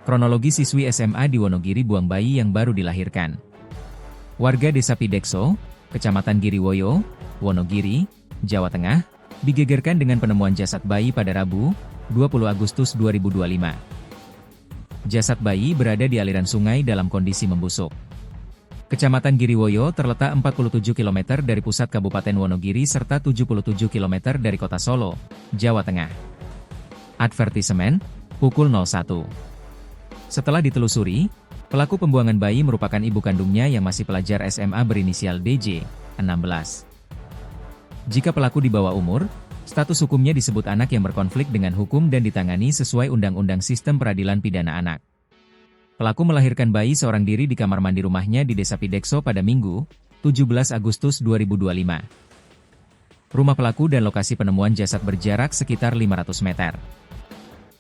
Kronologi siswi SMA di Wonogiri buang bayi yang baru dilahirkan. Warga Desa Pidekso, Kecamatan Giriwoyo, Wonogiri, Jawa Tengah, digegerkan dengan penemuan jasad bayi pada Rabu, 20 Agustus 2025. Jasad bayi berada di aliran sungai dalam kondisi membusuk. Kecamatan Giriwoyo terletak 47 km dari pusat Kabupaten Wonogiri serta 77 km dari kota Solo, Jawa Tengah. Advertisement, pukul 01. Setelah ditelusuri, pelaku pembuangan bayi merupakan ibu kandungnya yang masih pelajar SMA berinisial DJ, 16. Jika pelaku di bawah umur, status hukumnya disebut anak yang berkonflik dengan hukum dan ditangani sesuai Undang-Undang Sistem Peradilan Pidana Anak. Pelaku melahirkan bayi seorang diri di kamar mandi rumahnya di Desa Pidekso pada Minggu, 17 Agustus 2025. Rumah pelaku dan lokasi penemuan jasad berjarak sekitar 500 meter.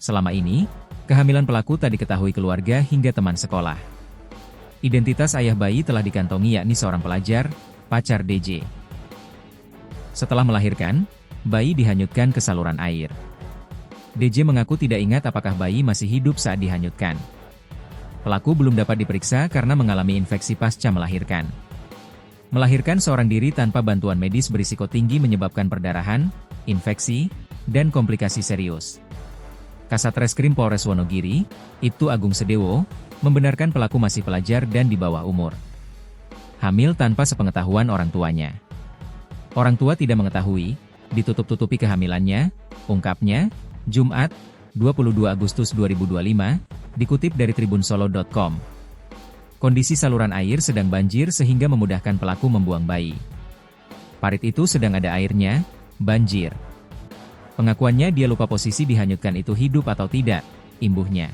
Selama ini, kehamilan pelaku tak diketahui keluarga hingga teman sekolah. Identitas ayah bayi telah dikantongi yakni seorang pelajar, pacar DJ. Setelah melahirkan, bayi dihanyutkan ke saluran air. DJ mengaku tidak ingat apakah bayi masih hidup saat dihanyutkan. Pelaku belum dapat diperiksa karena mengalami infeksi pasca melahirkan. Melahirkan seorang diri tanpa bantuan medis berisiko tinggi menyebabkan perdarahan, infeksi, dan komplikasi serius. Kasat Reskrim Polres Wonogiri, Ibtu Agung Sedewo, membenarkan pelaku masih pelajar dan di bawah umur. Hamil tanpa sepengetahuan orang tuanya. Orang tua tidak mengetahui, ditutup-tutupi kehamilannya, ungkapnya, Jumat, 22 Agustus 2025, dikutip dari tribunsolo.com. Kondisi saluran air sedang banjir sehingga memudahkan pelaku membuang bayi. Parit itu sedang ada airnya, banjir. Pengakuannya dia lupa posisi dihanyutkan itu hidup atau tidak, imbuhnya.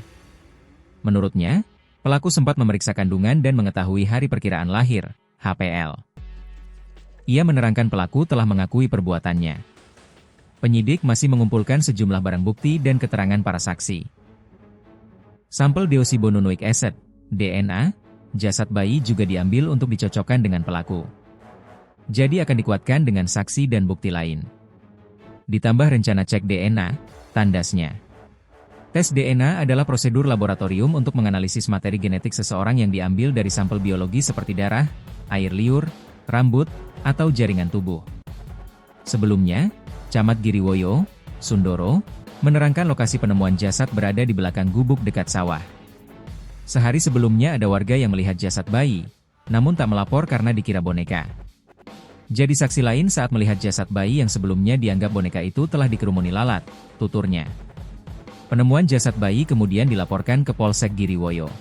Menurutnya, pelaku sempat memeriksa kandungan dan mengetahui hari perkiraan lahir, HPL. Ia menerangkan pelaku telah mengakui perbuatannya. Penyidik masih mengumpulkan sejumlah barang bukti dan keterangan para saksi. Sampel deoksiribonucleic acid, DNA, jasad bayi juga diambil untuk dicocokkan dengan pelaku. Jadi akan dikuatkan dengan saksi dan bukti lain. Ditambah rencana cek DNA, tandasnya. Tes DNA adalah prosedur laboratorium untuk menganalisis materi genetik seseorang yang diambil dari sampel biologi seperti darah, air liur, rambut, atau jaringan tubuh. Sebelumnya, Camat Giriwoyo, Sundoro, menerangkan lokasi penemuan jasad berada di belakang gubuk dekat sawah. Sehari sebelumnya ada warga yang melihat jasad bayi, namun tak melapor karena dikira boneka. Jadi saksi lain saat melihat jasad bayi yang sebelumnya dianggap boneka itu telah dikerumuni lalat, tuturnya. Penemuan jasad bayi kemudian dilaporkan ke Polsek Giriwoyo.